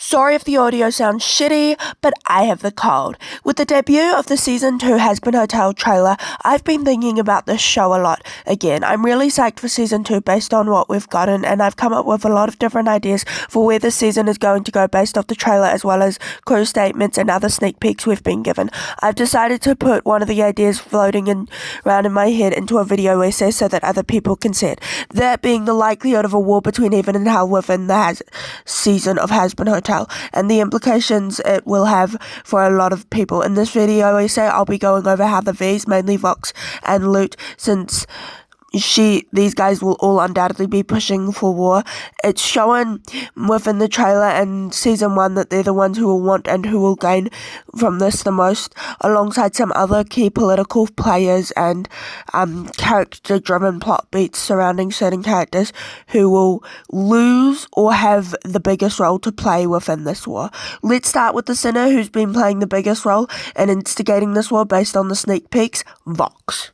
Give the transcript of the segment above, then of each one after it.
Sorry if the audio sounds shitty, but I have the cold. With the debut of the Season 2 Hazbin Hotel trailer, I've been thinking about this show a lot. Again, I'm really psyched for Season 2 based on what we've gotten, and I've come up with a lot of different ideas for where the season is going to go based off the trailer as well as crew statements and other sneak peeks we've been given. I've decided to put one of the ideas floating around in my head into a video essay so that other people can see it. That being the likelihood of a war between heaven and hell within the season of Hazbin Hotel, and the implications it will have for a lot of people. In this video essay, I'll be going over how the V's, mainly Vox and Loot, since these guys will all undoubtedly be pushing for war. It's shown within the trailer and Season 1 that they're the ones who will want and who will gain from this the most, alongside some other key political players and character-driven plot beats surrounding certain characters who will lose or have the biggest role to play within this war. Let's start with the sinner who's been playing the biggest role and instigating this war based on the sneak peeks, Vox.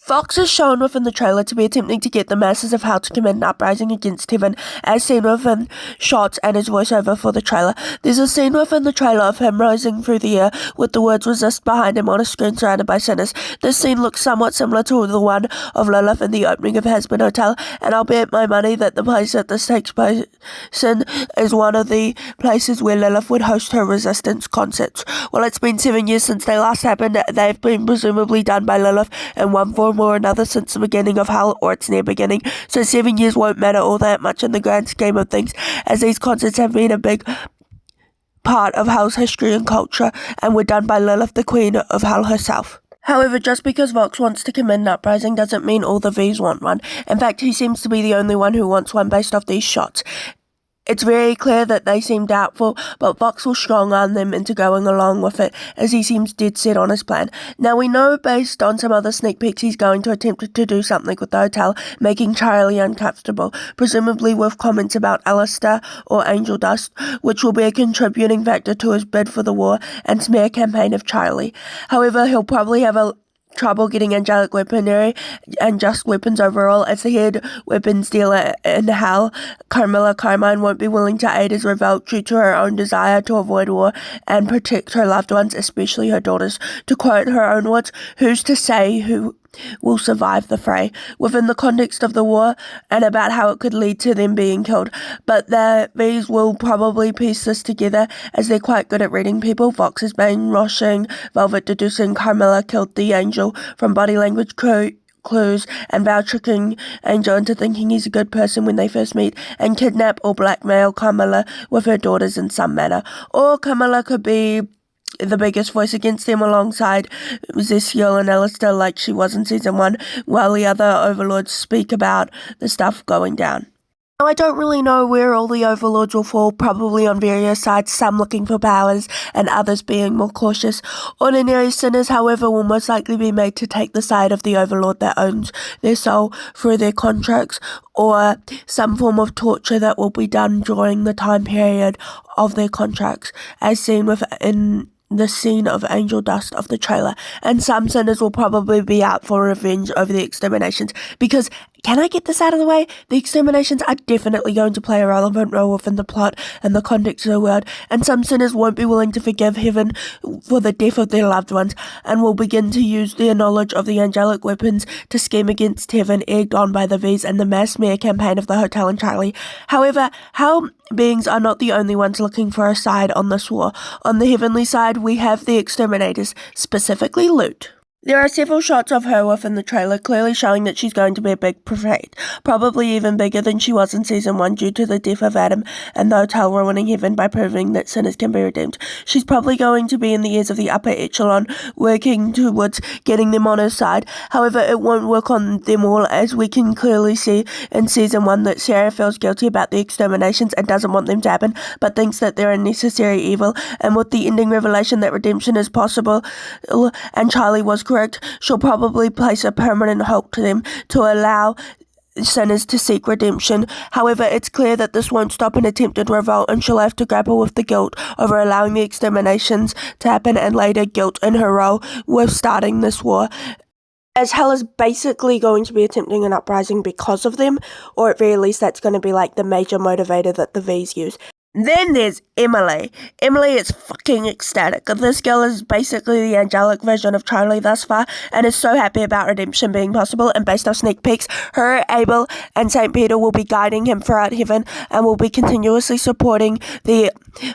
Vox is shown within the trailer to be attempting to get the masses of hell to commit an uprising against heaven, as seen within shots and his voiceover for the trailer. There's a scene within the trailer of him rising through the air with the words resist behind him on a screen surrounded by sinners. This scene looks somewhat similar to the one of Lilith in the opening of Hazbin Hotel, and I'll bet my money that the place that this takes place in is one of the places where Lilith would host her resistance concerts. Well, it's been 7 years since they last happened. They've been presumably done by Lilith in one form or another since the beginning of hell or its near beginning, so 7 years won't matter all that much in the grand scheme of things, as these concerts have been a big part of hell's history and culture and were done by Lilith, the queen of hell herself. However, just because Vox wants to commit an uprising doesn't mean all the V's want one. In fact, he seems to be the only one who wants one based off these shots. It's very clear that they seem doubtful, but Vox will strong-arm them into going along with it, as he seems dead set on his plan. Now, we know based on some other sneak peeks he's going to attempt to do something with the hotel, making Charlie uncomfortable, presumably with comments about Alistair or Angel Dust, which will be a contributing factor to his bid for the war and smear campaign of Charlie. However, he'll probably have trouble getting angelic weaponry and just weapons overall, as the head weapons dealer in hell, Carmilla Carmine, won't be willing to aid his revolt due to her own desire to avoid war and protect her loved ones, especially her daughters. To quote her own words, "Who's to say who will survive the fray," within the context of the war and about how it could lead to them being killed. But these will probably piece this together, as they're quite good at reading people. Vox has been rushing, Velvet deducing Carmilla killed the angel from body language clues, and Val tricking Angel into thinking he's a good person when they first meet, and kidnap or blackmail Carmilla with her daughters in some manner. Or Carmilla could be the biggest voice against them alongside Zesiel and Alistair like she was in Season 1, while the other overlords speak about the stuff going down. Now, I don't really know where all the overlords will fall, probably on various sides, some looking for powers and others being more cautious. Ordinary sinners, however, will most likely be made to take the side of the overlord that owns their soul through their contracts, or some form of torture that will be done during the time period of their contracts, as seen within the scene of Angel Dust of the trailer. And some sinners will probably be out for revenge over the exterminations, because, can I get this out of the way? The exterminations are definitely going to play a relevant role within the plot and the context of the world, and some sinners won't be willing to forgive heaven for the death of their loved ones, and will begin to use their knowledge of the angelic weapons to scheme against heaven, egged on by the V's and the mass smear campaign of the hotel and Charlie. However, hell beings are not the only ones looking for a side on this war. On the heavenly side, we have the exterminators, specifically Loot. There are several shots of her within the trailer, clearly showing that she's going to be a big prophet, probably even bigger than she was in Season 1 due to the death of Adam and the hotel ruining heaven by proving that sinners can be redeemed. She's probably going to be in the ears of the upper echelon, working towards getting them on her side. However, it won't work on them all, as we can clearly see in Season 1 that Sarah feels guilty about the exterminations and doesn't want them to happen, but thinks that they're a necessary evil, and with the ending revelation that redemption is possible, and Charlie was correct, she'll probably place a permanent halt to them to allow sinners to seek redemption. However, it's clear that this won't stop an attempted revolt, and she'll have to grapple with the guilt over allowing the exterminations to happen, and later guilt in her role with starting this war, as hell is basically going to be attempting an uprising because of them, or at very least that's going to be like the major motivator that the V's use. Then there's Emily. Emily is fucking ecstatic. This girl is basically the angelic version of Charlie thus far and is so happy about redemption being possible, and based off sneak peeks, her, Abel, and St. Peter will be guiding him throughout heaven and will be continuously supporting the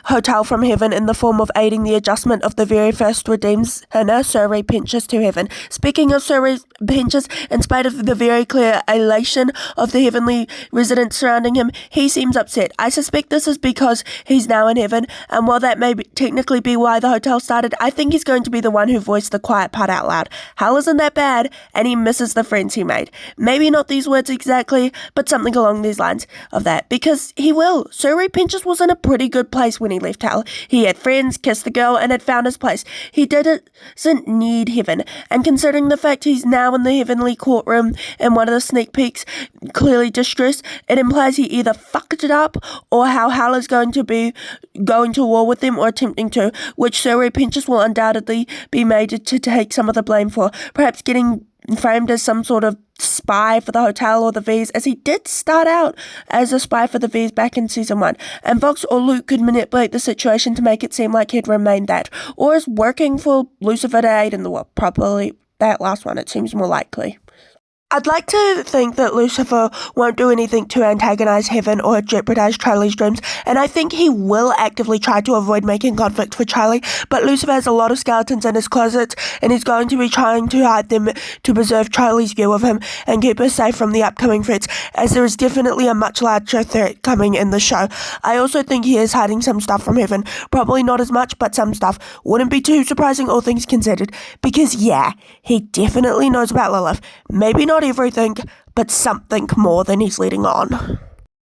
hotel from heaven in the form of aiding the adjustment of the very first redeemed sinner, Sir Ray Pinches, to heaven. Speaking of Sir Ray Pinches, in spite of the very clear elation of the heavenly residents surrounding him, he seems upset. I suspect this is because he's now in heaven, and while that may technically be why the hotel started, I think he's going to be the one who voiced the quiet part out loud. Hell isn't that bad, and he misses the friends he made. Maybe not these words exactly, but something along these lines of that, because he will. Sir Ray Pinches was in a pretty good place when he left hell. He had friends, kissed the girl, and had found his place. He doesn't need heaven, and considering the fact he's now in the heavenly courtroom in one of the sneak peeks, clearly distressed, it implies he either fucked it up or how hell is going to be going to war with them or attempting to, which Sir Ray Pinches will undoubtedly be made to take some of the blame for, perhaps getting framed as some sort of spy for the hotel or the V's, as he did start out as a spy for the V's back in season 1, and Vox or Luke could manipulate the situation to make it seem like he'd remained that, or is working for Lucifer to aid in the war. Probably that last one, it seems more likely. I'd like to think that Lucifer won't do anything to antagonize heaven or jeopardize Charlie's dreams, and I think he will actively try to avoid making conflict for Charlie, but Lucifer has a lot of skeletons in his closets, and he's going to be trying to hide them to preserve Charlie's view of him and keep her safe from the upcoming threats, as there is definitely a much larger threat coming in the show. I also think he is hiding some stuff from heaven, probably not as much, but some stuff. Wouldn't be too surprising, all things considered, because yeah, he definitely knows about Lilith. Maybe not everything, but something more than he's letting on.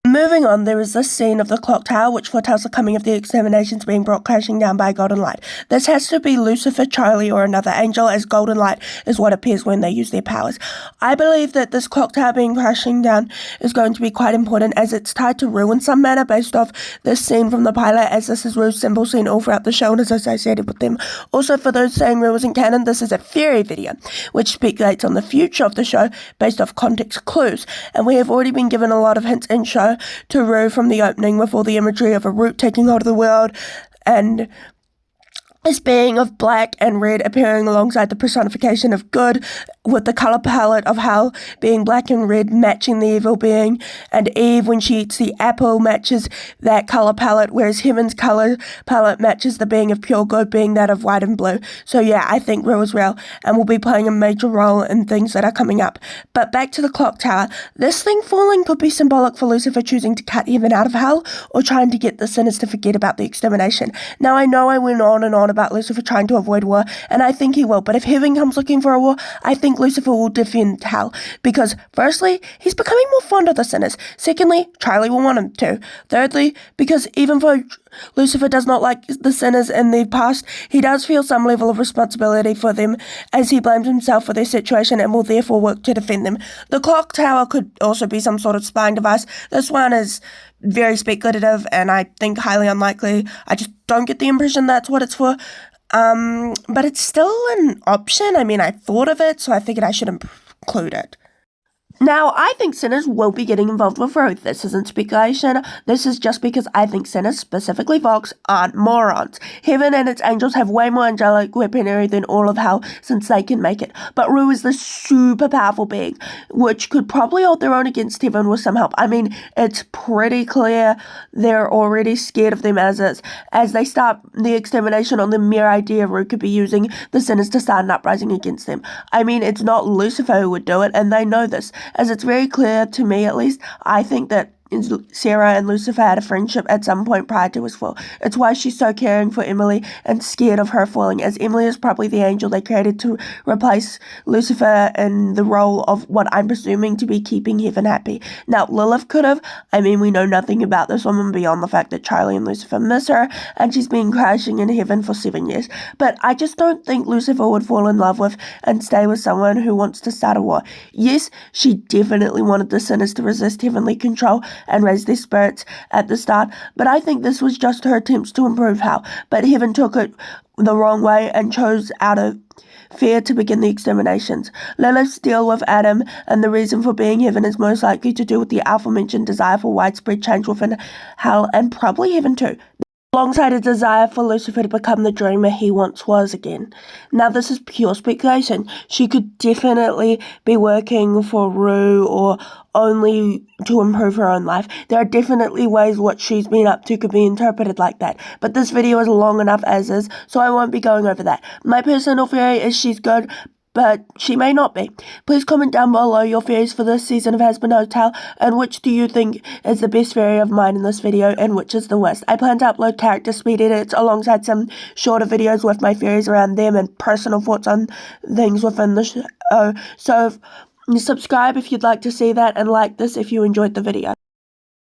Moving on, there is this scene of the clock tower which foretells the coming of the exterminations being brought crashing down by a golden light. This has to be Lucifer, Charlie, or another angel, as golden light is what appears when they use their powers. I believe that this clock tower being crashing down is going to be quite important, as it's tied to Rue in some manner based off this scene from the pilot, as this is Rue's symbol seen all throughout the show and is associated with them. Also, for those saying Rue isn't canon, this is a theory video which speculates on the future of the show based off context clues, and we have already been given a lot of hints in show to Rue from the opening, with all the imagery of a root taking hold of the world and this being of black and red appearing alongside the personification of good, with the colour palette of hell being black and red matching the evil being, and Eve, when she eats the apple, matches that colour palette, whereas heaven's colour palette matches the being of pure good being that of white and blue. So yeah, I think Rue is real and will be playing a major role in things that are coming up. But back to the clock tower, this thing falling could be symbolic for Lucifer choosing to cut heaven out of hell, or trying to get the sinners to forget about the extermination. Now I know I went on and on about Lucifer trying to avoid war, and I think he will, but if heaven comes looking for a war, I think Lucifer will defend hell, because firstly, he's becoming more fond of the sinners. Secondly, Charlie will want him to. Thirdly, because even though Lucifer does not like the sinners in their past, he does feel some level of responsibility for them, as he blames himself for their situation and will therefore work to defend them. The clock tower could also be some sort of spying device. This one is very speculative and I think highly unlikely. I just don't get the impression that's what it's for. But it's still an option. I mean, I thought of it, so I figured I should include it. Now, I think sinners will be getting involved with Rue. This isn't speculation. This is just because I think sinners, specifically Vox, aren't morons. Heaven and its angels have way more angelic weaponry than all of hell, since they can make it. But Rue is this super powerful being, which could probably hold their own against heaven with some help. I mean, it's pretty clear they're already scared of them as is. As they start the extermination on the mere idea, Rue could be using the sinners to start an uprising against them. I mean, it's not Lucifer who would do it, and they know this. As it's very clear, to me at least, I think that Sarah and Lucifer had a friendship at some point prior to his fall. It's why she's so caring for Emily and scared of her falling, as Emily is probably the angel they created to replace Lucifer in the role of what I'm presuming to be keeping heaven happy. Now, Lilith could have. I mean, we know nothing about this woman beyond the fact that Charlie and Lucifer miss her, and she's been crashing in heaven for 7 years. But I just don't think Lucifer would fall in love with and stay with someone who wants to start a war. Yes, she definitely wanted the sinners to resist heavenly control, and raise their spirits at the start, but I think this was just her attempts to improve Hal. But Heaven took it the wrong way and chose out of fear to begin the exterminations. Lilith's deal with Adam and the reason for being Heaven is most likely to do with the aforementioned desire for widespread change within Hal and probably Heaven too, alongside a desire for Lucifer to become the dreamer he once was again. Now, this is pure speculation. She could definitely be working for Rue or only to improve her own life. There are definitely ways what she's been up to could be interpreted like that. But this video is long enough as is, so I won't be going over that. My personal theory is she's good, but she may not be. Please comment down below your theories for this season of Hazbin Hotel, and which do you think is the best theory of mine in this video, and which is the worst. I plan to upload character speed edits alongside some shorter videos with my theories around them and personal thoughts on things within the show. So subscribe if you'd like to see that, and like this if you enjoyed the video.